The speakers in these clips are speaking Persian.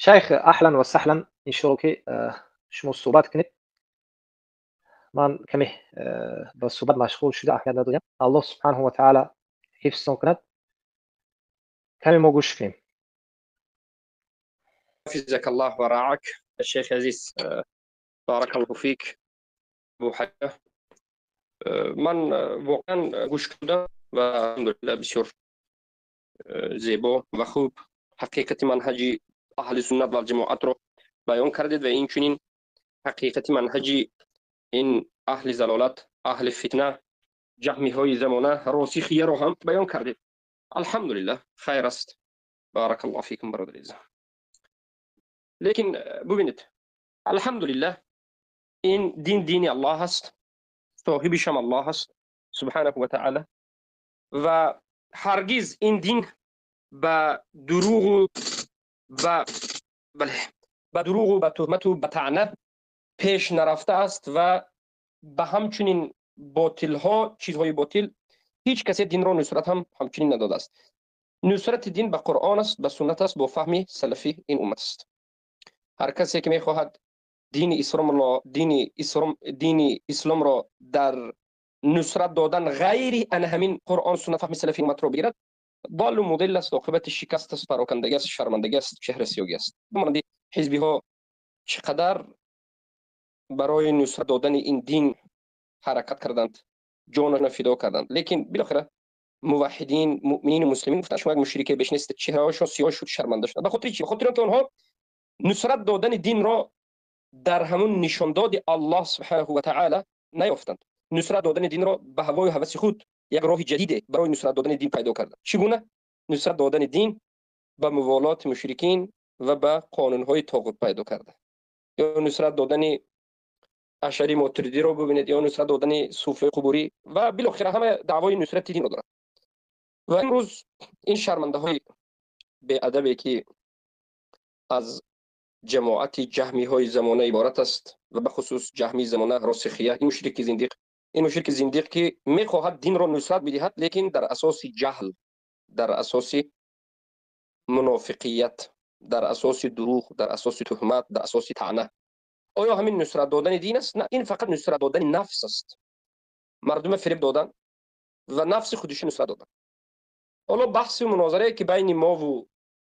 شيخ اهلا وسهلا ان شاء الله که شما صحبت کنید. من کمی با صحبت مشغول شده اهمیت ندادم. الله سبحانه و تعالی حفظتون کند. کمی ما گوش کنیم. حفظك الله ورعاك الشيخ عزيز، بارك الله فيك. ابو حاجه من واقعا گوش کردم و الحمدلله بسیار زیبا و خوب حقیقت منهج اهل سنت و جماعت رو بیان کردید و این چنین حقیقت منهج این اهل ضلالت، اهل فتنه، جهمی های زمانه راسخیه رو هم بیان کردید. الحمدلله خیر است. بارک الله فیکم برادر عزیز. لیکن ببینید الحمدلله این دین الله است، صاحبش هم الله است سبحانه و تعالی، و هرگز این دین به دروغ و به تهمت و به طعنه پیش نرفته است و به همچنین باطل ها، چیزهای باطل، هیچ کسی دین را نصرت هم همچنین نداده است. نصرت دین به قرآن است، به سنت است، با فهم سلفی این امت است. هر کسی که میخواهد دین اسلام را در نصرت دادن غیر ان همین قرآن سنت فهم سلفی امت را بگیرد، ضال و مضل است، عاقبت شکست است، پراکندگی است، شرمندگی است، چهره سیاهی است. بمانند حزبی ها چقدر برای نصرت دادن این دین حرکت کردند، جانشان فدا کردند، لیکن بالاخره موحدین، مؤمنین و مسلمین گفتند شما یک مشرک بشناسید، چهره‌هاشون سیاه شد، شرمنده شدند. به خاطر چی؟ به خاطر اینکه آنها نصرت دادن دین را در همون نشانداد الله سبحانه و تعالی نیافتند. نصرت دادن دین را به هوای و هوس خود یک راه جدید برای نصرت دادن دین پیدا کردند. چگونه؟ نصرت دادن دین به موالات مشرکین و به قانون‌های طاغوت پیدا کرده. یا نصرت دادن اشعری ماتریدی رو ببینید، یا نصرت دادن صوفی قبوری، و بالاخره همه دعوای نصرت دین رو دارند. و امروز این شرمنده های به ادبی که از جماعت جهمی های زمانه عبارت است و به خصوص جهمی زمانه راسخیه، این مشرک زندیق که میخواهد دین را نصرت بدهد، لیکن در اساس جهل، در اساس منافقیت، در اساس دروغ، در اساس تهمت، در اساس طعنه. آیا همین نصرت دادن دین است؟ نه، این فقط نصرت دادن نفس است. مردم فریب دادن و نفس خودشون نصرت دادن. حالا بحث و مناظره که بین ما و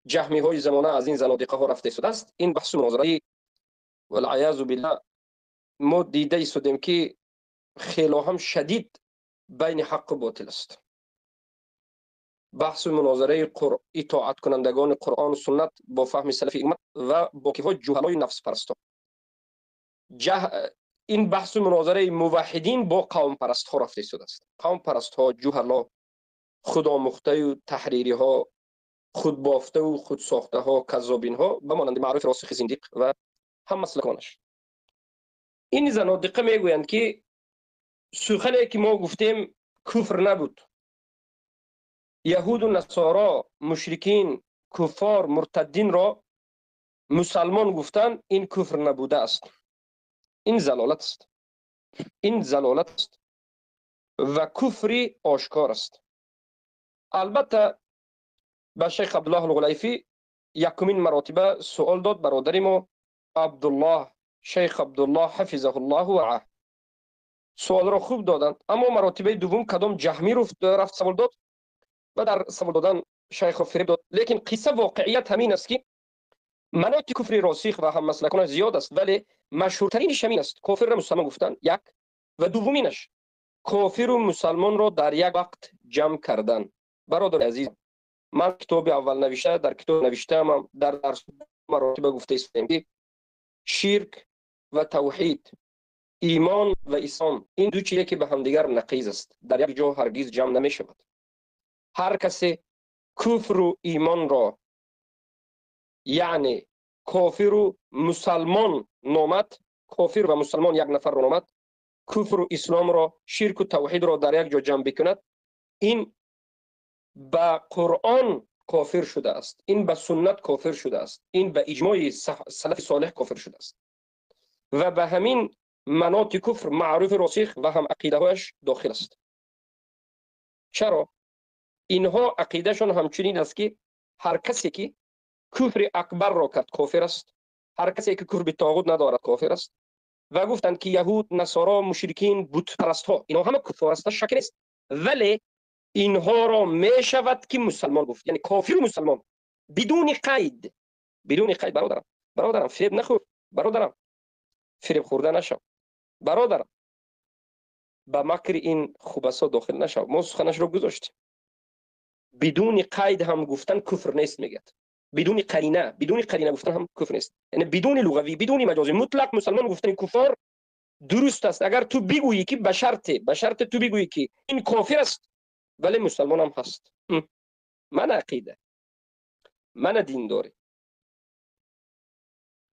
جهمی های زمانه از این زنادقه ها رفته شده است، این بحث و مناظره والعیاذ بالله ما دیده شدیم که خیلی هم شدید بین حق و باطل است. بحث و مناظره اطاعت کنندگان قرآن و سنت با فهم سلفی امت و باقی‌ها جهلای نفس پرستا. این بحث و مناظره موحدین با قوم پرست ها رفته شده است. قوم پرست ها، جهلا، خودآموخته و تحریری ها، خود بافته و خود ساخته ها، کذابین ها، به مانند معروف راسخ زندیق و هم مسلکانش. این زنادقه میگویند که سخنی که ما گفتیم کفر نبود. یهود و نصارا، مشرکین، کفار، مرتدین را مسلمان گفتن، این کفر نبوده است. این زلالت است. این زلالت است و کفری آشکار است. البته به شیخ عبدالله الغلیفی یکمین مراتبه سوال داد برادر ما عبدالله، شیخ عبدالله حفظه الله و رعاه. سوال را خوب دادند، اما مراتبه دوم کدام جهمی رفت سوال داد و در سوال دادن شیخ فریب داد. لیکن قصه واقعیت همین است که مناطق کفر راسخ و هم مسلکان زیاد است، ولی مشهورترینش همین است. کافر را مسلمان گفتن یک، و دومینش کافر و مسلمان را در یک وقت جمع کردن. برادر عزیز، من کتاب اول نوشته، در کتاب نوشتم، در درس مراتب گفته استم که شرک و توحید، ایمان و اسلام، این دو چیزی که به همدیگر نقیض است، در یک جا هرگز جمع نمی شود. هر کسی کفر و ایمان را، یعنی کافر و مسلمان نامد، کافر و مسلمان یک نفر را نامد، کفر و اسلام را، شرک و توحید را در یک جا جمع بکند، این به قرآن کافر شده است، این به سنت کافر شده است، این به اجماع سلف صالح کافر شده است و به همین مناط کفر معروف راسخ و هم عقیده هایش داخل است. چرا؟ اینها عقیدهشون همچنین است که هر کسی که کفر اکبر را کرد کافر است. هر کسی که کفر به طاغوت ندارد کافر است. و گفتند که یهود، نصارا، مشرکین، بت پرست ها اینا همه کفار است، شک نیست. ولی اینها را می شود که مسلمان گفت، یعنی کافر و مسلمان بدون قید. بدون قید. برادرم فریب نخور، برادرم فریب خورده نشو، برادرم به مکر این خبثا داخل نشو. ما سخنش رو گذاشتیم. بدون قید هم گفتن کفر نیست میگد. بدون قرینه گفتن هم کفر نیست. یعنی بدون لغوی، بدون مجازی، مطلق مسلمان گفتن کفار درست است. اگر تو بگویی که به شرط تو بگویی که این کافر است ولی مسلمان هم هست. من عقیده، من دین داره.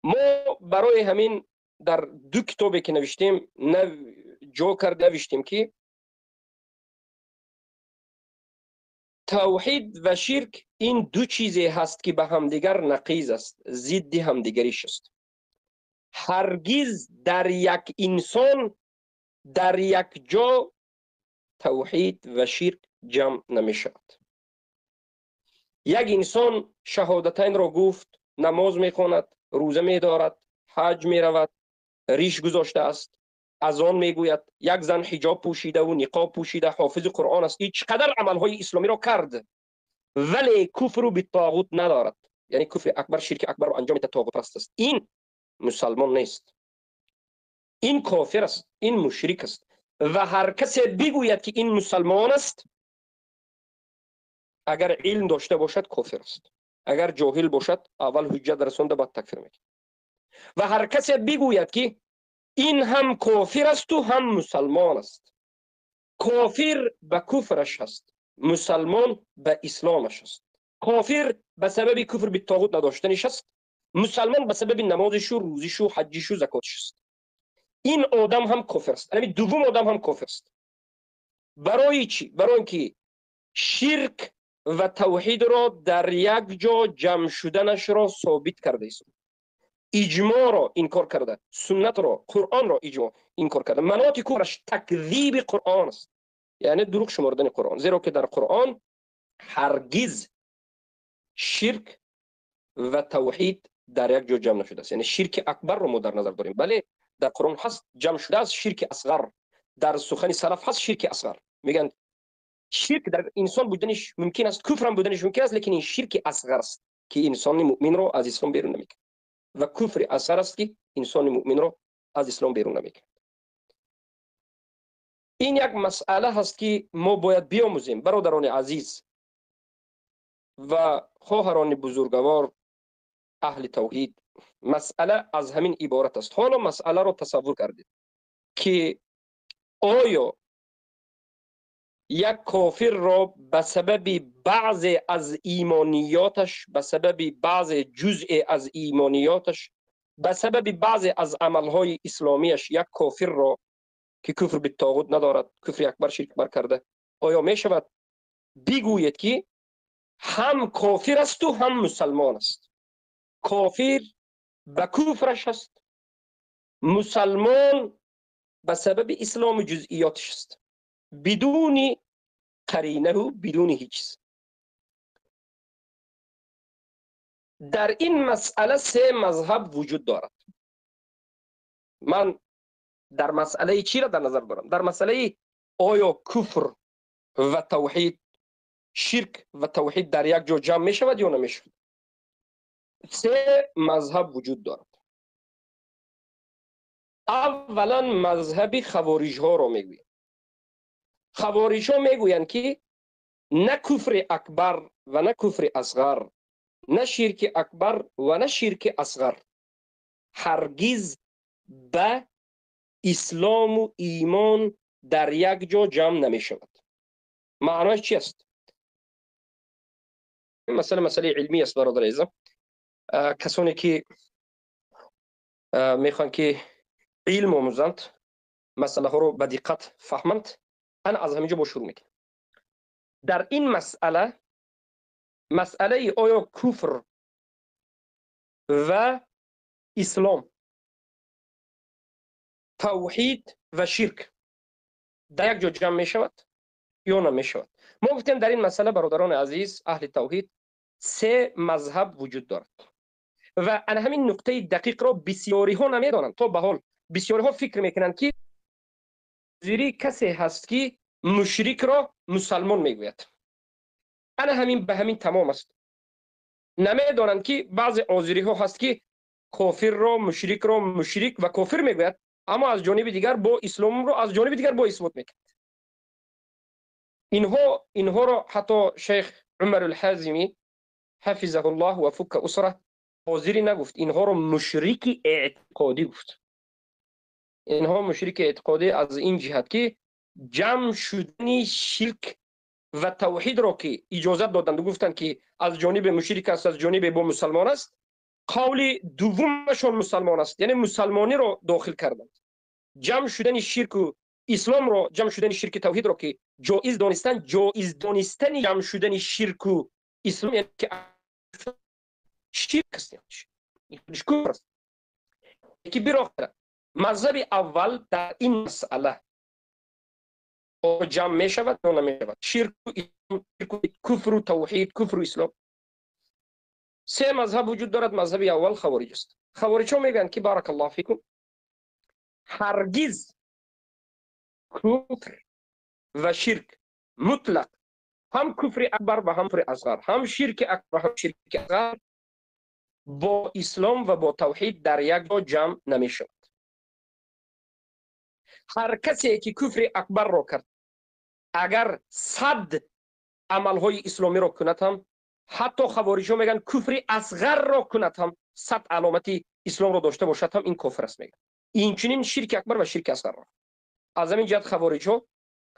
ما برای همین در دو کتابی که نوشتیم نوشتیم که توحید و شرک این دو چیزی هست که به همدیگر نقیض است، ضد همدیگریش است. هرگز در یک انسان در یک جا توحید و شرک جمع نمی شود. یک انسان شهادتین را گفت، نماز می خواند، روزه می دارد، حج می رود، ریش گذاشته است، اذان می گوید، یک زن حجاب پوشیده و نقاب پوشیده، حافظ قرآن است، هیچ قدر عملهای اسلامی را کرد ولی کفر به طاغوت ندارد، یعنی کفر اکبر، شرک اکبر را انجام میده، طاغوت پرست است. این مسلمان نیست، این کافر است، این مشرک است. و هر کسی بگوید که این مسلمان است، اگر علم داشته باشد کافر است، اگر جاهل باشد اول حجت رسانده بعد تکفیر میکنه. و هر کسی بگوید که این هم کافر است و هم مسلمان است، کافر به کفرش هست، مسلمان به اسلامش است. کافر به سبب کفر به طاغوت نداشتنش است، مسلمان به سبب نمازش و روزش و حجش و زکاتش است. این آدم هم کافر است، یعنی دوم آدم هم کافر است. برای چی؟ برای اینکه شرک و توحید را در یک جا جمع شدنش را ثابت کرده است. اجماع را انکار کرده، سنت را، قرآن را اجماع انکار کرده. مناط کفرش تکذیب قرآن است، یعنی دروغ شمردن قرآن، زیرا که در قرآن هرگز شرک و توحید در یک جا جمع نشده است. یعنی شرک اکبر را ما در نظر داریم، بله در قرآن هست جمع شده است شرک اصغر، در سخن سلف هست شرک اصغر. میگن شرک در انسان بودنش ممکن است، کفر هم بودنش ممکن است، لیکن این شرک اصغر است که انسان مؤمن را از اسلام بیرون نمیکنه و کفر اصغر است که انسان مؤمن را از اسلام بیرون نمیکنه. این یک مسئله هست که ما باید بیاموزیم برادران عزیز و خواهران بزرگوار اهل توحید. مسئله از همین عبارت است. حالا مسئله را تصور کردید که آیا یک کافر را به سبب بعض از ایمانیاتش، به سبب بعض جزء از ایمانیاتش، به سبب بعض از عملهای اسلامیش، یک کافر را که کفر به طاغوت ندارد، کفر اکبر شرک اکبر کرده، آیا می شود بگوید که هم کافر است و هم مسلمان است؟ کافر به کفرش است، مسلمان به سبب اسلام جزئیاتش است، بدون قرینه و بدون هیچ چیز. در این مسئله سه مذهب وجود دارد. من در مسئله چی را در نظر دارم؟ در مسئله آیا کفر و توحید، شرک و توحید در یک جا جمع می شود یا نمی شود؟ سه مذهب وجود دارد. اولا مذهب خوارج ها را میگویم. خوارج ها میگویند که نه کفر اکبر و نه کفر اصغر، نه شرک اکبر و نه شرک اصغر هرگز به اسلام و ایمان در یک جا جمع نمی شود. معنیش چی است؟ مسئله علمی است برادر عزیزم. کسانی که میخوان که علم آموزند، مسئله ها رو به دقت فهمند، انا از همینجا با شروع میکنم. در این مسئله آیا کفر و اسلام، توحید و شرک در یک جا جمع می شود یا نمی شود؟ ما گفتیم در این مسئله برادران عزیز اهل توحید سه مذهب وجود دارد و ان همین نقطه دقیق را بسیاری ها نمیدانند. تا به حال بسیاری ها فکر میکنند که زیری کسی هست که مشرک را مسلمان میگوید. انا همین به همین تمام است. نمیدانند که بعض آذری ها هست که کافر را مشرک و کافر میگوید، اما از جانب دیگر با اسلام را از جانب دیگر با اثبات میکند. اینها را حتی شیخ عمر الحازمی حفظه الله و فک اسره آذری نگفت، اینها را مشرک اعتقادی گفت. اینها مشرک اعتقادی از این جهت که جمع شدن شرک و توحید را که اجازت دادند و گفتند که از جانب مشرک است، از جانب با مسلمان است. قول دومشون مسلمان است، یعنی مسلمانی را داخل کردند. جمع شدن شرک و اسلام را، جمع شدن شرک توحید را که جایز دانستن جمع شدن شرک و اسلام یعنی که شرک است، یعنی کفر است. که براخره مذهب اول در این مسئله جمع می شود یا نمی شود، شرک و کفر و توحید، کفر و اسلام. سه مذهب وجود دارد. مذهب اول خوارج است. خوارج ها میگن که بارک الله فیکم هرگز کفر و شرک مطلق، هم کفر اکبر و هم کفر اصغر، هم شرک اکبر و هم شرک اصغر با اسلام و با توحید در یک جا جمع نمی شود. هر کسی که کفر اکبر را کرد اگر 100 عملهای اسلامی را کند هم، حتی خوارج ها میگن کفر اصغر را کند هم، 100 علامتی اسلام را داشته باشد هم، این کفر است میگن. این چنین شرک اکبر و شرک اصغر را از همین جهت خوارج ها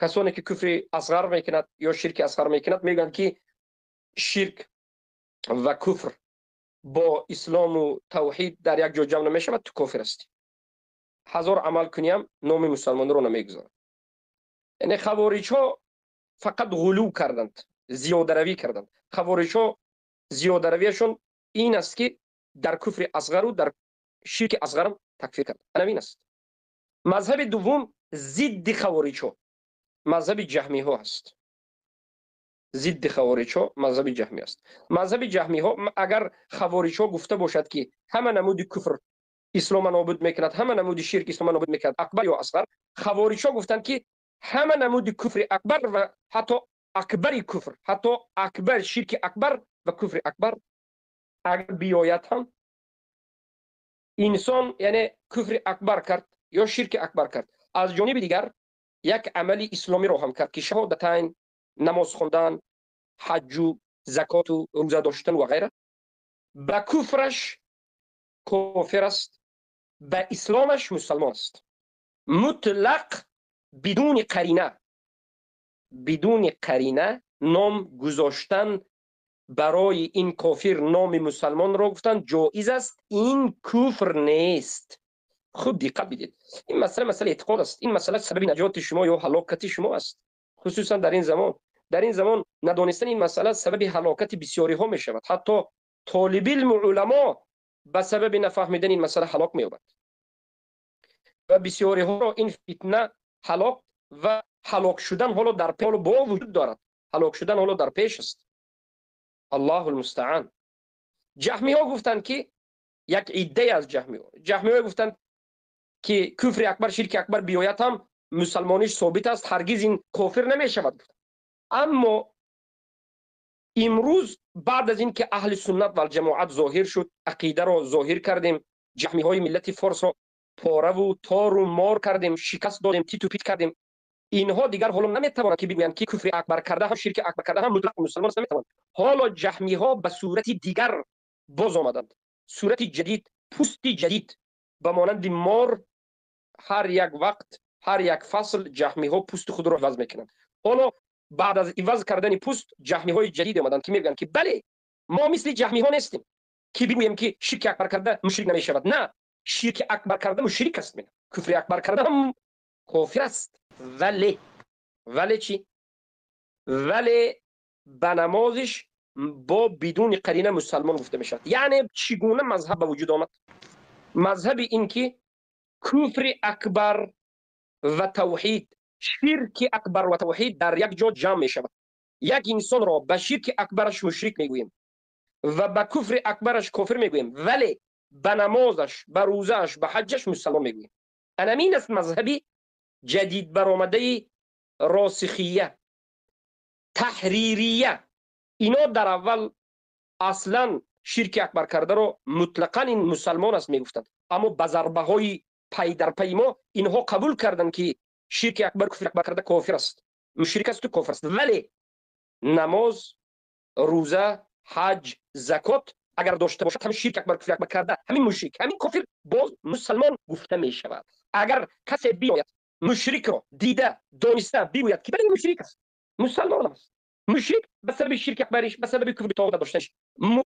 کسانی که کفر اصغر میکند یا شرک اصغر میکند میگن که شرک و کفر با اسلام و توحید در یک جا جمع نمیشود، تو کافر است. 1000 عمل کنیم نام مسلمان رو نمیگذارد. یعنی خوارج ها فقط غلو کردند، زیاده روی کردند. خوارج ها زیاده رویشون این است که در کفر اصغر و در شرک اصغر هم تکفیر کرد. همین است. مذهب دوم ضد خوارج ها مذهب جهمی ها است. ضد خوارج ها مذهب جهمی است. مذهب جهمی ها اگر خوارج ها گفته باشد که همه نمود کفر اسلام نابود میکند، همه نمود شرک اسلام نابود میکند، اکبر یا اصغر، خوارج ها گفتند که همه نمود کفر اکبر و حتی اکبر کفر، حتی اکبر شرک اکبر و کفر اکبر اگر بیاید هم، انسان یعنی کفر اکبر کرد یا شرک اکبر کرد، از جانب دیگر یک عملی اسلامی رو هم کرد که شهادتین، نماز خواندن، حج و زکات و روزه داشتن و غیره، به کفرش کافر است، به اسلامش مسلمان است. مطلق بدون قرینه نام گذاشتن برای این کافر نام مسلمان را گفتن جایز است، این کفر نیست. خود دقت بدید، این مسئله اعتقاد است. این مسئله سبب نجات شما یا هلاکت شما است. خصوصا در این زمان ندانستن این مسئله سبب هلاکت بسیاری ها می شود. حتی طالب علم و علما به سبب نفهمیدن این مسئله هلاک می یابد و بسیاری ها را این فتنه هلاک شدن حالا در پیش با وجود دارد. هلاک شدن حالا در پیش است. الله المستعان. جهمی ها گفتند که یک عده از جهمی ها گفتند که کفر اکبر شرک اکبر بیایت هم مسلمانیش ثابت است، هرگز این کافر نمی شود. اما امروز بعد از این که اهل سنت و الجماعت ظاهر شد، عقیده را ظاهر کردیم، جهمی های ملت فارس را پاره و تار و مار کردیم، شکست دادیم، تیت و پیت کردیم، اینها دیگر حالا نمیتوانند که بگویند که کفر اکبر کرده هم شرک اکبر کرده هم مطلق مسلمان است. نمیتوانند. حالا جهمی ها به صورت دیگر باز آمدند، صورت جدید، پوستی جدید، به مانند مار. هر یک وقت، هر یک فصل جهمی ها پوست خود را عوض میکنند. حالا بعد از عوض کردن پوست جهمی های جدید آمدند که میگن که بله ما مثل جهمی ها نیستیم که بگوییم که شرک اکبر کرده مشرک نمی شود. نه، شرک اکبر کرده مشرک است، میگن کفر اکبر کرده هم کافر است. ولی چی؟ ولی به نمازش با بدون قرینه مسلمان گفته میشد. یعنی چگونه مذهب به وجود آمد؟ مذهب این که کفر اکبر و توحید، شرک اکبر و توحید در یک جا جمع می شود. یک انسان را به شرک اکبرش مشرک میگوییم، و به کفر اکبرش کافر میگوییم، ولی به نمازش، به روزش، به حجش مسلمان میگوییم. این است مذهبی جدید برآمده راسخیه، تحریریه. اینا در اول اصلا شرک اکبر کرده رو مطلقا این مسلمان است میگفتند، اما به ضربه های پی در پی ما اینها قبول کردند که شرک اکبر، کفر اکبر کرده کافر است، مشرک است و کافر است. ولی نماز، روزه، حج، زکات اگر داشته باشد، همین شرک اکبر، کفر اکبر کرده، همین مشرک، همین کافر باز مسلمان گفته می شود. اگر کسی بیاید مشرک را دیده دانسته بگوید که بله مشرک است، مسلمان است. مشرک به سبب شرک اکبرش، به سبب کفر طاغوت داشتنش،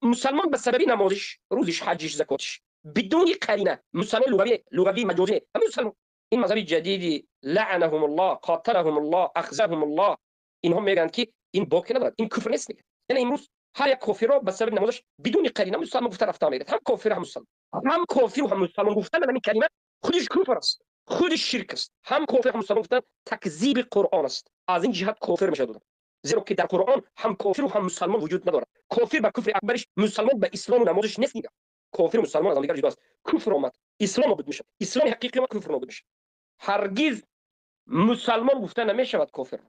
مسلمان به سبب نمازش، روزش، حجش، زکاتش، بدون قرینه مسلمان لغوی مجازی، همین مسلمان. این مذهب جدیدی لعنهم الله، قاتلهم الله، اخزاهم الله، اینها میگن که این باکی ندارد، این کفر نیست. یعنی امروز هر یک کافر را به سبب نمازش بدون قرینه مسلمان گفته رفته میگه، هم کافر هم مسلمان، هم کافر و هم مسلمان گفتن به این کلمه خودش کفر است، خودش شرک است. هم کافر هم مسلمان گفتن تکذیب قرآن است، از این جهت کافر میشه دادن، زیرا که در قرآن هم کافر و هم مسلمان وجود ندارد. کافر به کفر اکبرش، مسلمان به اسلام و نمازش نیست. میگه کافر و مسلمان از دیگر جداست. کفر اومد، اسلام نابود میشه، اسلام حقیقی و کفر نابود میشه. هرگز مسلمان گفته نمیشود کافر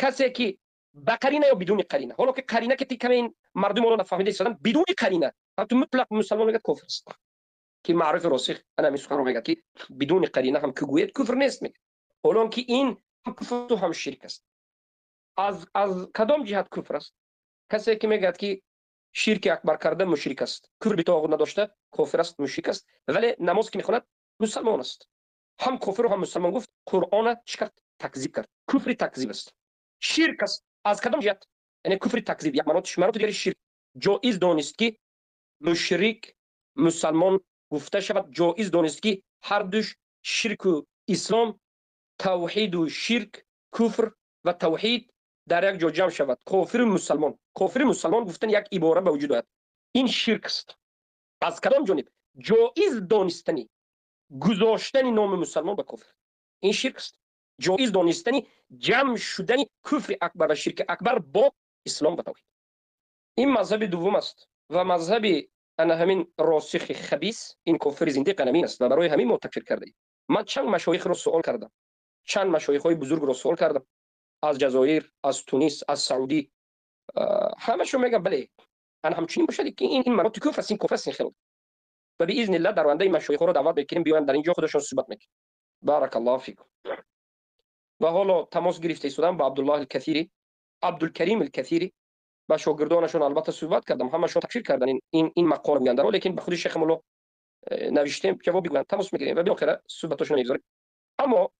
کسی که با قرینه یا بدون قرینه. حالا که قرینه که کمی مردم رو نفهمیده ایستادن، بدون قرینه حتی مطلق مسلمان میگه کافر است. که معرف راسخ انا میسخن رو میگه که بدون قرینه هم که گوید کفر نیست. میگه حالا که این هم کفر و هم شرک است. از کدام جهت کفر است؟ کسی که میگه که شرک اکبر کرده مشرک است، کفر به طاغوت نداشته کافر است، مشرک است، ولی نماز که میخواند مسلمان است. هم کافر و هم مسلمان گفت، قرآن چیکار تکذیب کرد، کفر تکذیب است، شرک است. از کدام جهت؟ یعنی کفر تکذیب یک مراتب دیگری شرک. جایز دانست که مشرک مسلمان گفته شود، جایز دانست که هر دوش شرک و اسلام، توحید و شرک، کفر و توحید در یک جا جمع شود. کافر و مسلمان، کافر و مسلمان گفتن یک عباره به وجود آید، این شرک است. از کدام جانب؟ جایز دانستنی گذاشتن نام مسلمان به کفر، این شرک است. جایز دانستنی جمع شدن کفر اکبر و شرک اکبر با اسلام و توحید. این مذهب دوم است و مذهب همین راسخ خبیث، این کفر زندیق همین است و برای همین ما تکفیر کرده. من چند مشایخ را سوال کردم، چند مشایخ های بزرگ را سوال کردم، از جزایر، از تونس، از سعودی، همشون میگن بله انا همچنین باشه که این مراتب کفر است، این کفر است، این خیلی. و باذن الله در آینده مشایخ را دعوت بکنیم بیان در اینجا خودشون صحبت میکنن. بارک الله فیکم. و حالا تماس گرفته ایستادم با عبدالله الکثیری، عبدالکریم الکثیری، با شاگردانشون البته صحبت کردم، همشون تکفیر کردن این مقاله میگن درو، لیکن به خود شیخ مولا نوشتیم جواب بگن، تماس میگیریم و بالاخره صحبتشون میگذاریم. اما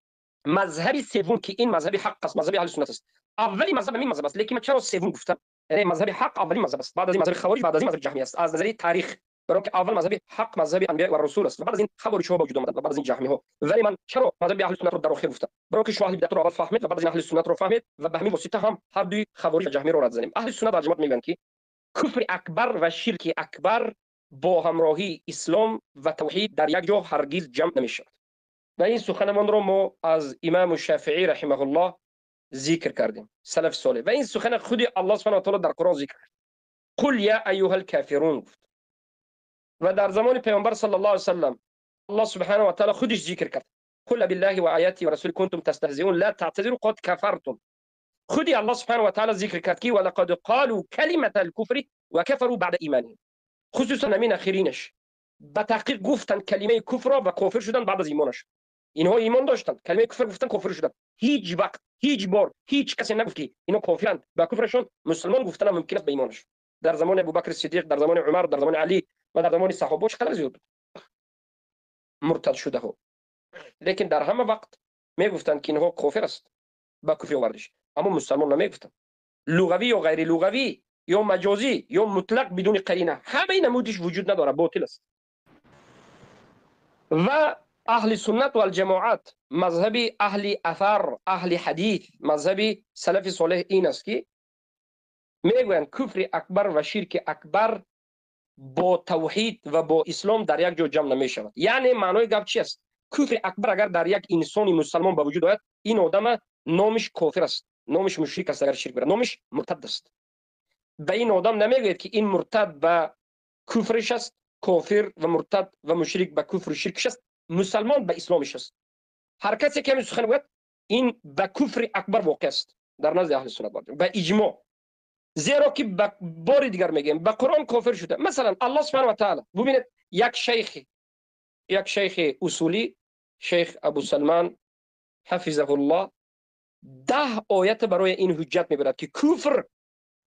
مذهب سوم که این مذهب حق است، مذهب اهل سنت است. اولی مذهب این مذهب است، لیکن من چرا سوم گفتم؟ یعنی مذهب حق اولی مذهب است، بعد از این مذهب خوارج، بعد از این مذهب جهمی است. از نظر تاریخ برای که اول مذهب حق مذهب انبیاء و رسول است، بعد از این خوارج ها وجود آمدند، بعد از این جهمی ها. ولی من چرا مذهب اهل سنت رو در اخر گفتم؟ برای که شما اهل بدعت رو اول فهمید و بعد از این اهل سنت رو فهمید و به همین واسطه هم هر دوی خوارج و جهمی رو رد زدیم. اهل سنت در جماعت میگن که کفر اکبر و شرک اکبر با همراهی اسلام و توحید در یک جا هرگز جمع نمیشود. و این سخنمان رو ما از امام شافعی رحمه الله ذکر کردیم، سلف صالح. و این سخن خود الله سبحانه و تعالی در قرآن ذکر کرد، قل یا ایها الکافرون گفت. و در زمان پیامبر صلی الله علیه و سلم الله سبحانه و تعالی خودش ذکر کرد، قل بالله و آیاته و رسول کنتم تستهزئون لا تعتذروا قد کفرتم. خودی الله سبحانه و تعالی ذکر کرد که ولقد قالوا کلمه الكفر و کفروا بعد ایمانهم. خصوصا همین اخرینش به تحقیق گفتن کلمه کفر و کافر شدن بعد از ایمانش. اینها ایمان داشتند، کلمه کفر گفتن کافر شدن. هیچ وقت هیچ بار هیچ کسی نگفت که اینا کافرند، با کفرشون مسلمان گفتن ممکن است به ایمانش. در زمان ابوبکر صدیق، در زمان عمر، در زمان علی و در زمان صحابه چقدر زیاد بود مرتد شده ها. لیکن در همه وقت میگفتند که اینها کافر است، با کفر آوردش، اما مسلمان نمیگفتند. لغوی یا غیر لغوی یا مجازی یا مطلق بدون قرینه، همه نمودش وجود نداره، باطل است. و اهل سنت و الجماعت، مذهب اهل اثر، اهل حدیث، مذهب سلف صالح این است که میگویند کفر اکبر و شرک اکبر با توحید و با اسلام در یک جا جمع نمی شود. یعنی معنای گپ چی است؟ کفر اکبر اگر در یک انسان مسلمان به وجود آید، این آدم نامش کافر است، نامش مشرک است، اگر شرک برد نامش مرتد است. به این آدم نمیگوید که این مرتد به کفرش است، کافر و مرتد و مشرک به کفر و شرکش است، مسلمان به اسلامش است. هر کسی که سخن گوید این به کفر اکبر واقع است در نزد اهل سنت به اجماع. زیرا که بار دیگر میگیم به قرآن کافر شده. مثلا الله سبحانه و تعالی ببینید یک شیخ اصولی، شیخ ابو سلمان حفظه الله 10 آیت برای این حجت میبرد که کفر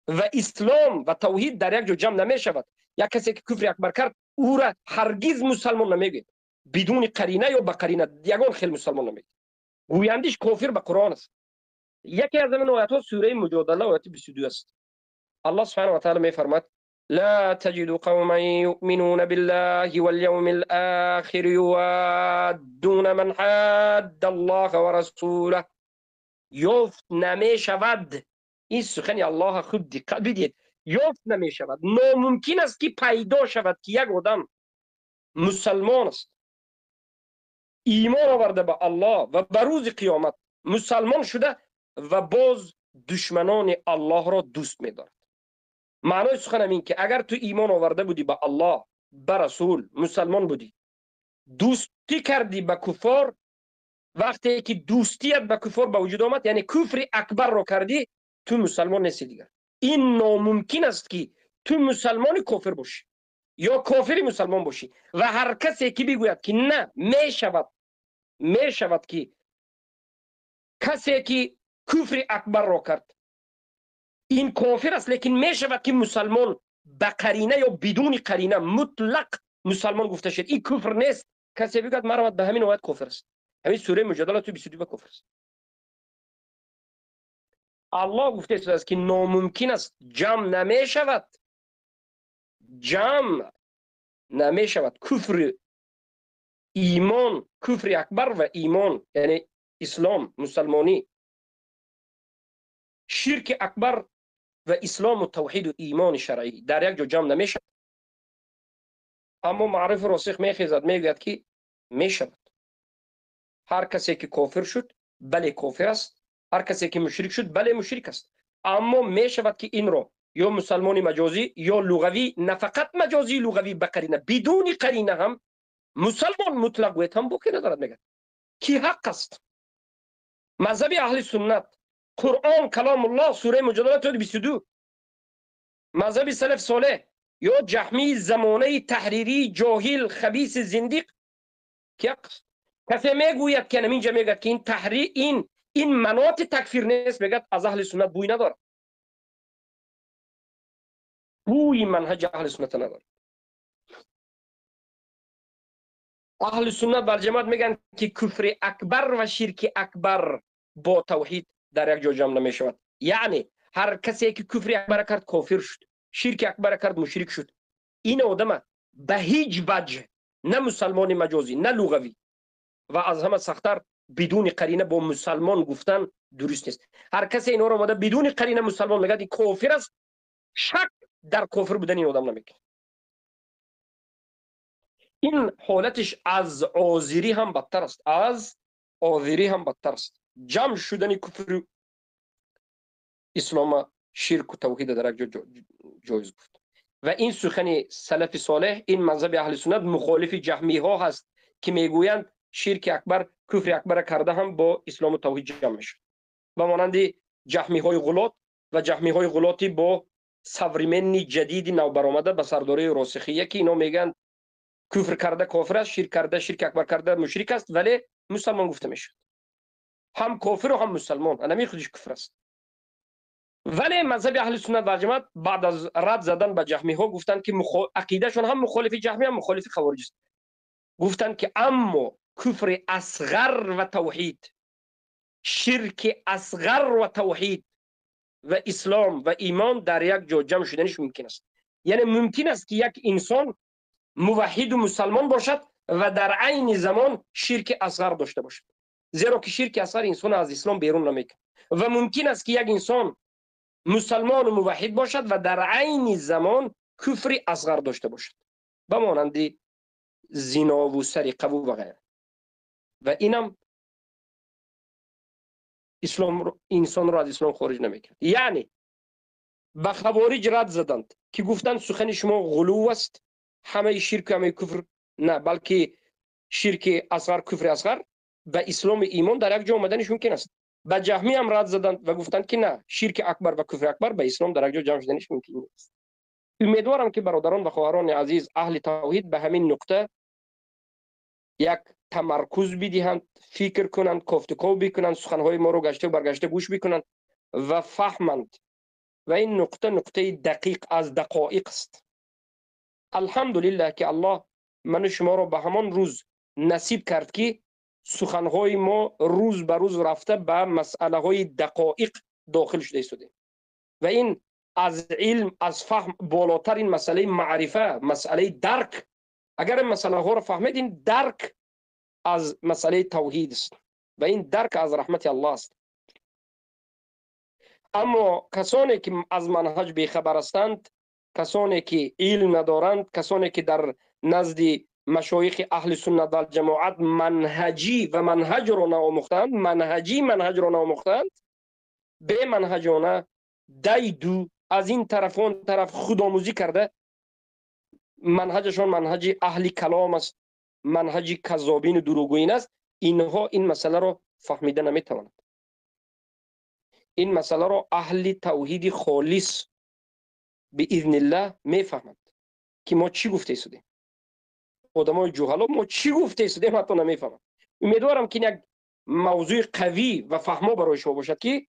و اسلام و توحید در یک جا جمع نمی شود. یک کسی که کفر اکبر کرد او را هرگز مسلمان نمیگه، بدون قرینه یا با قرینه یگان خیلی مسلمان نمیگه، گویندش کافر به قرآن است. یکی از این آیات ها سوره مجادله آیت 22 است. الله سبحانه و تعالی میفرماید لا تجد قوما يؤمنون بالله واليوم الآخر يوادون من حاد الله ورسوله. یافت نمی شود، این سخن الله خود دقت بدید، یافت نمی شود، ناممکن است که پیدا شود که یک آدم مسلمان است، ایمان آورده به الله و به روز قیامت مسلمان شده و باز دشمنان الله را دوست می‌دارد. معنای سخنم این که اگر تو ایمان آورده بودی به الله، به رسول، مسلمان بودی، دوستی کردی به کفار، وقتی که دوستیت به کفار به وجود آمد یعنی کفر اکبر رو کردی، تو مسلمان نیستی دیگر. این ناممکن است که تو مسلمان کافر باشی یا کافر مسلمان باشی. و هر کسی که بگوید که نه می شود که کسی که کفر اکبر را کرد این کافر است، لیکن می شود که مسلمان به قرینه یا بدون قرینه مطلق مسلمان گفته شد، این کفر نیست. کسی بگوید مرا به همین آیت کافر است، همین سوره مجادله تو 22 کفر است. الله گفته است که ناممکن است، جمع نمی شود کفر ایمان، کفر اکبر و ایمان یعنی اسلام مسلمانی، شرک اکبر و اسلام و توحید و ایمان شرعی در یک جا جمع نمی شود. اما معرف راسخ میخیزد میگوید که می شود. هر کسی که کافر شد بله کافر است، هر کسی که مشرک شد بله مشرک است. اما می شود که این را یا مسلمان مجازی یا لغوی، نه فقط مجازی لغوی به قرینه، بدون قرینه هم مسلمان مطلق گوید هم باقی ندارد. میگه کی حق است؟ مذهب اهل سنت، قرآن کلام الله، سوره مجادله 22. مذهب سلف صالح یا جهمی زمانه تحریری جاهل خبیث زندیق کی حق است؟ کسی میگوید که اینجا میگه که این تحریر این مناط تکفیر نیست، میگه از اهل سنت بوی نداره، بوی منهج اهل سنت نداره. اهل سنت بر جماعت میگن که کفر اکبر و شرک اکبر با توحید در یک جا جمع نمی شود. یعنی هر کسی که کفر اکبر کرد کافر شد، شرک اکبر کرد مشرک شد. این آدم به هیچ وجه نه مسلمان مجازی نه لغوی و از همه سخت‌تر بدون قرینه با مسلمان گفتن درست نیست. هر کسی اینا رو اومده بدون قرینه مسلمان میگه کافر است، شک در کافر بودن این آدم نمیکنه. این حالتش از عاذری هم بدتر است، جمع شدن کفر اسلام شرک و توحید در یک جا جایز گفت. و این سخن سلف صالح، این مذهب اهل سنت مخالف جهمی ها هست که میگویند شرک اکبر کفر اکبر کرده هم با اسلام و توحید جمع میشه. و مانند جهمی های غلات و جهمی های غلاتی با سوریمن جدید نو برآمده به سرداری راسخیه که اینا میگن کفر کرده کافر است، شرک کرده شرک اکبر کرده مشرک است، ولی مسلمان گفته میشه. هم کافر و هم مسلمان، انا خودش کفر است. ولی مذهب اهل سنت و جماعت بعد از رد زدن به جهمی ها گفتن که عقیدهشون هم مخالف جهمی هم مخالف خوارج است. گفتن که اما کفر اصغر و توحید، شرک اصغر و توحید و اسلام و ایمان در یک جا جمع شدنش ممکن است. یعنی ممکن است که یک انسان موحد و مسلمان باشد و در عین زمان شرک اصغر داشته باشد، زیرا که شرک اصغر انسان از اسلام بیرون نمیکنه. و ممکن است که یک انسان مسلمان و موحد باشد و در عین زمان کفر اصغر داشته باشد، به مانند زنا و سرقه و غیره. و اینم انسان را از اسلام خارج نمیکنه. یعنی به خوارج رد زدند که گفتند سخن شما غلو است، همه شرک همه کفر نه، بلکه شرک اصغر کفر اصغر و اسلام ایمان در یک جا آمدنش ممکن است. به جهمی هم رد زدند و گفتند که نه، شرک اکبر و کفر اکبر به اسلام در یک جا جمع شدنش ممکن نیست. امیدوارم که برادران و خواهران عزیز اهل توحید به همین نقطه یک تمرکز بدهند، فکر کنند، گفتگو بکنند، سخنهای ما رو گشته و برگشته گوش بکنند و فهمند. و این نقطه نقطه دقیق از دقایق است. الحمدلله که الله من شما رو به همان روز نصیب کرد که سخنهای ما روز به روز رفته به مسئله های دقایق داخل شده. و این از علم، از فهم بالاتر این مسئله معرفه، مسئله درک. اگر این مسئله ها رو فهمیدین، درک از مسئله توحید است و این درک از رحمت الله است. اما کسانی که از منهج بیخبر هستند، کسانی که علم ندارند، کسانی که در نزد مشایخ اهل سنت و جماعت منهجی و منهج را ناموختند، منهج را ناموختند، به منهجانه دو از این طرف اون طرف خودآموزی کرده، منهجشان منهج اهل کلام است، منهج کذابین و دروغگویان است. اینها این مسئله را فهمیده نمیتوانند. این مسئله را اهل توحید خالص باذن الله میفهمند که ما چی گفته شدیم. آدمای جهلا ما چی گفته شدیم حتی نمیفهمند. امیدوارم که یک موضوع قوی و فهمو برای شما باشد که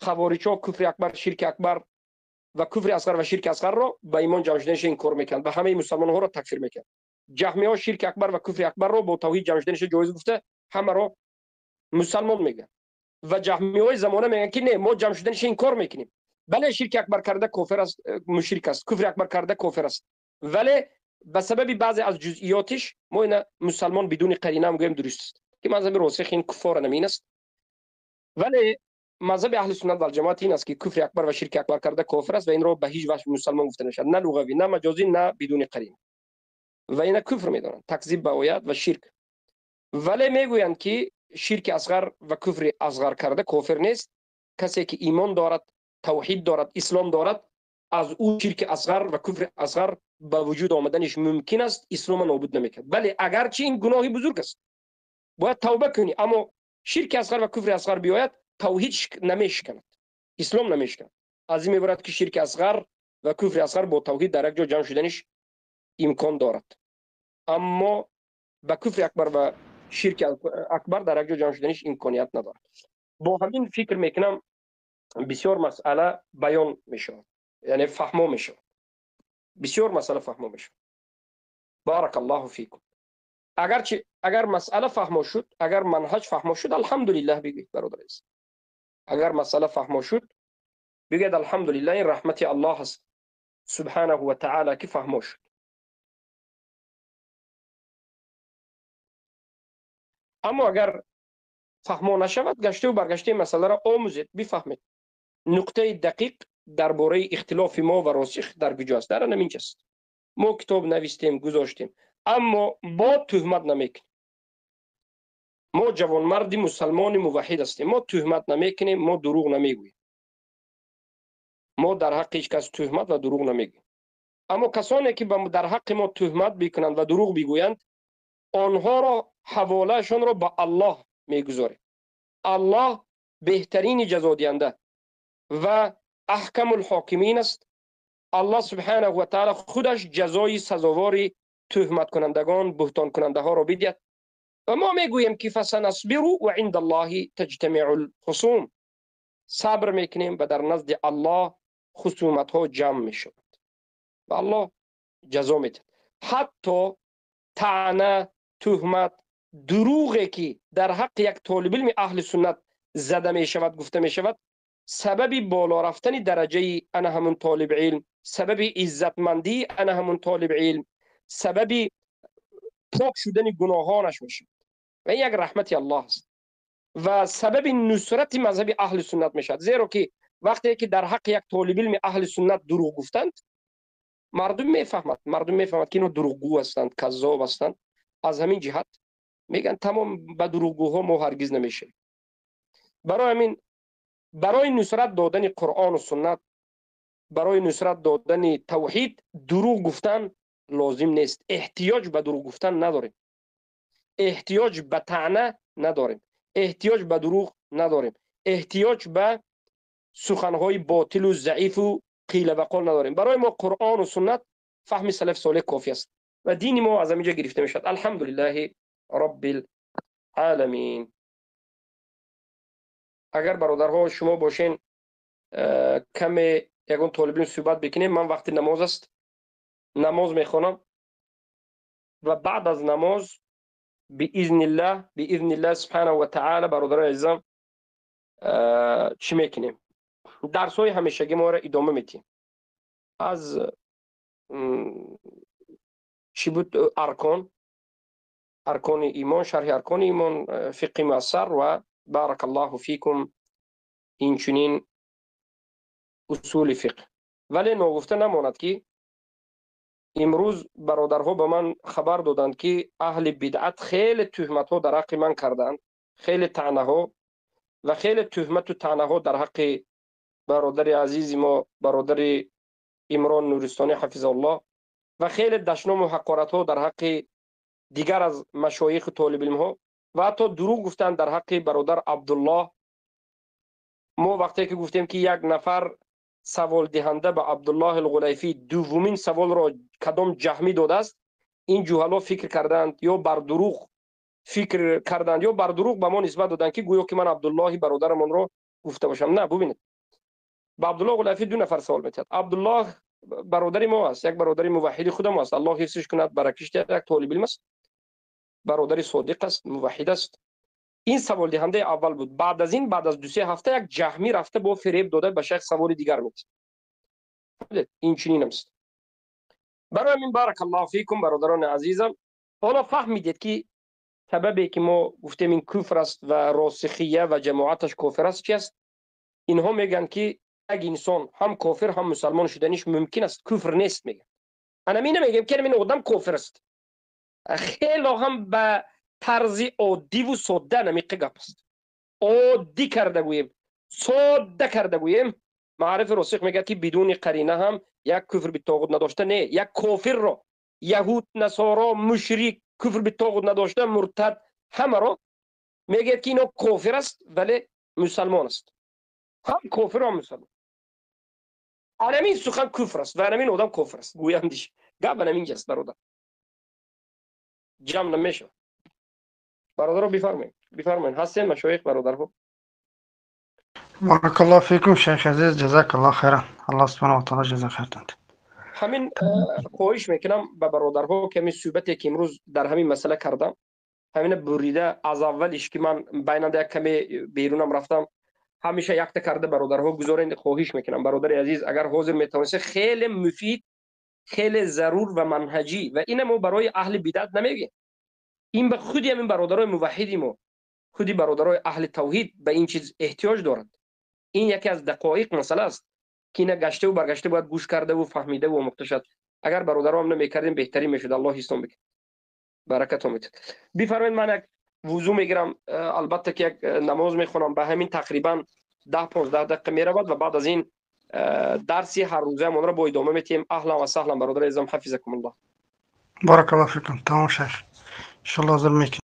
خوارج‌ها کفر اکبر، شرک اکبر و کفر اصغر و شرک اصغر را به ایمان جمع شدنش این کار میکنند، به همه مسلمان‌ها را تکفیر میکنند. جهمی‌ها شرک اکبر و کفر اکبر را با توحید جمع شدنش جایز گفته همه را مسلمان میگن و جهمی‌های زمانه میگن که نه، ما جمع شدنش این کار میکنیم. بله شرک اکبر کرده کافر است، مشرک است، کفر اکبر کرده کافر است، ولی به سبب بعضی از جزئیاتش ما اینا مسلمان بدون قرینه میگیم درست است که مذهب راسخ این کفار نمین است. ولی مذهب اهل سنت و جماعت این است که کفر اکبر و شرک اکبر کرده کافر است و این را به هیچ وجه مسلمان گفته نشد، نه لغوی، نه مجازی، نه بدون قرینه، و اینا کفر میدانند، تکذیب به آیات و شرک. ولی میگویند که شرک اصغر و کفر اصغر کرده کافر نیست. کسی که ایمان دارد، توحید دارد، اسلام دارد، از او شرک اصغر و کفر اصغر به وجود آمدنش ممکن است، اسلام نابود نمیکند. ولی اگرچه این گناهی بزرگ است باید توبه کنی، اما شرک اصغر و کفر اصغر بیاید توحید نمیشکند، اسلام نمیشکند. از این میبرد که شرک اصغر و کفر اصغر با توحید در یک جا جمع شدنش امکان دارد، اما با کفر اکبر و شرک اکبر در یک جا جمع شدنش امکانیت ندارد. با همین فکر میکنم بسیار مسئله بیان میشه، یعنی فهمو میشه، بسیار مسئله فهمو میشه. بارک الله فیکم. اگر مسئله فهمو شد، اگر منهج فهمو شد، الحمدلله بگید برادر عزیز. اگر مسئله فهمو شد بگید الحمدلله، این رحمت الله است سبحانه و تعالی که فهمو شد. اما اگر فهمو نشود، گشته و برگشته مسئله را آموزید، بفهمید نقطه دقیق درباره اختلاف ما و راسخ در کجاست. در همینجاست. ما کتاب نوشتیم گذاشتیم، اما ما تهمت نمیکنیم. ما جوانمردی مسلمان موحد هستیم، ما تهمت نمیکنیم، ما دروغ نمیگوییم، ما در حق هیچ کس تهمت و دروغ نمیگوییم. اما کسانی که در حق ما تهمت بکنند و دروغ بگویند، آنها را حوالهشان را به الله میگذاریم. الله بهترین جزا دهنده و احکم الحاکمین است. الله سبحانه و تعالی خودش جزای سزاوار تهمت کنندگان، بهتان کننده ها را بدهد. و ما میگوییم که فسنصبر و عند الله تجتمع الخصوم. صبر میکنیم و در نزد الله خصومت ها جمع میشود و الله جزا میده. حتی طعنه، تهمت، دروغی که در حق یک طالب علم اهل سنت زده می شود، گفته می شود، سبب بالا رفتن درجه انا همون طالب علم، سبب عزتمندی انا همون طالب علم، سبب پاک شدن گناهانش میشه و این یک رحمت الله است و سبب نصرت مذهب اهل سنت میشد. زیرا که وقتی که در حق یک طالب علم اهل سنت دروغ گفتند، مردم میفهمند که اینا دروغگو هستند، کذاب هستند. از همین جهت میگن تمام به دروغگوها ما هرگز نمیشه. برای همین برای نصرت دادن قرآن و سنت، برای نصرت دادن توحید، دروغ گفتن لازم نیست. احتیاج به دروغ گفتن نداریم، احتیاج به طعنه نداریم، احتیاج به دروغ نداریم، احتیاج به سخنهای باطل و ضعیف و قیل و قال نداریم. برای ما قرآن و سنت فهم سلف صالح کافی است و دین ما از همینجا گرفته میشد. الحمدلله رب العالمین. اگر برادرها شما باشین کم یگان طالبین صحبت بکنیم. من وقتی نماز است نماز میخوانم و بعد از نماز باذن الله سبحانه و تعالی برادران عزیزم چی میکنیم؟ درس های همیشگی ما را ادامه میدیم. از چی بود؟ ارکان ایمان، شرح ارکان ایمان، فقه مؤثر و بارک الله فیکم، این چنین اصول فقه. ولی نگفته نماند که امروز برادرها به من خبر دادند که اهل بدعت خیلی تهمت ها در حق من کردند، خیلی طعنه ها و خیلی تهمت و طعنه ها در حق برادر عزیز ما برادر عمران نورستانی حفظ الله و خیلی دشنام و حقارت ها در حق دیگر از مشایخ طالب علم ها و حتی دروغ گفتند در حق برادر عبدالله. ما وقتی که گفتیم که یک نفر سوال دهنده به عبدالله الغلیفی دومین سوال را کدام جهمی داده است، این جهلا فکر کردند یا بر دروغ فکر کردند یا بر دروغ به ما نسبت دادند که گویا که من عبدالله برادرمان را گفته باشم. نه، ببینید، با عبدالله غلیفی دو نفر سوال می‌کرد. عبدالله برادر ما است، یک برادر موحد خود ما است، الله حفظش کند، برکش دهد، یک طالب علم است، برادر صادق است، موحد است. این سوال دهنده اول بود. بعد از این بعد از 2-3 هفته یک جهمی رفته با فریب داده به شیخ سوال دیگر می‌کنه. این چنین است. برای من بارک الله فیکم برادران عزیزم، حالا فهمیدید که سببی که ما گفتیم این کفر است و راسخیه و جماعتش کافر است چی است؟ اینها میگن که یک انسان هم کافر هم مسلمان شدنش ممکن است، کفر نیست. میگن انا می نمیگم که این آدم کافر است، خیلی هم به طرز عادی و ساده نمیگه گپ است، عادی کرده گوییم، ساده کرده گوییم. معرف راسخ میگه که بدون قرینه هم یک کفر به طاغوت نداشته نه، یک کافر را یهود نصارا مشرک کفر به طاغوت نداشته مرتد همه را میگه که اینا کافر است ولی مسلمان است، هم کافر هم مسلمان. علمی سخن کفر است و علمی آدم کافر است گویم دیش گپ علمی است. برادر جمع نمیشه. برادر رو بفرمایید هستین مشایخ برادرها. بارك الله فيكم شيخ عزيز، جزاك الله خيرا. الله سبحانه وتعالى جزاك خير. همین خواهش میکنم به برادرها که همین صحبتی که امروز در همین مسئله کردم همین بریده از اولش که من بیننده یک کمی بیرونم رفتم همیشه یک تا کرده برادرها گذارین. خواهش میکنم برادر عزیز اگر حاضر میتونسته، خیلی مفید، خیلی ضرور و منهجی و این ما برای اهل بدعت نمیگیم، این به خودی همین برادرای موحدی ما، خودی برادرای اهل توحید به این چیز احتیاج دارند. این یکی از دقایق مسئله است که اینا گشته و برگشته باید گوش کرده و فهمیده و مقتشد. اگر برادرام نمیکردیم بهتری میشد. الله حسن بک برکت امید. بفرمایید من یک وضو میگیرم، البته که یک نماز میخونم، به همین تقریبا 10-15 دقیقه میرود و بعد از این درسی هر روزه من را با ادامه میتیم. اهلا و سهلا برادر عزیزم، حفظکم الله. بارك الله فيكم. تمام شيخ، ان شاء الله زلميك.